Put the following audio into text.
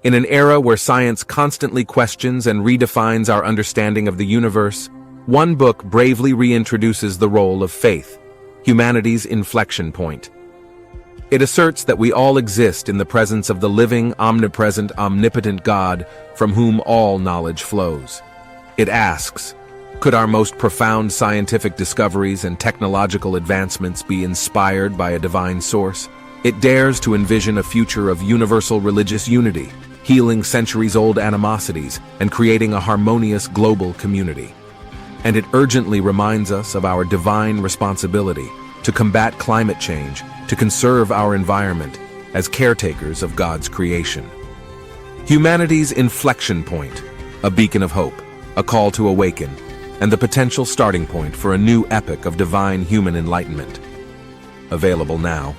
In an era where science constantly questions and redefines our understanding of the universe, one book bravely reintroduces the role of faith, humanity's inflection point. It asserts that we all exist in the presence of the living, omnipresent, omnipotent God from whom all knowledge flows. It asks, could our most profound scientific discoveries and technological advancements be inspired by a divine source? It dares to envision a future of universal religious unity, healing centuries-old animosities and creating a harmonious global community. And it urgently reminds us of our divine responsibility to combat climate change, to conserve our environment as caretakers of God's creation. Humanity's inflection point, a beacon of hope, a call to awaken, and the potential starting point for a new epoch of divine human enlightenment. Available now.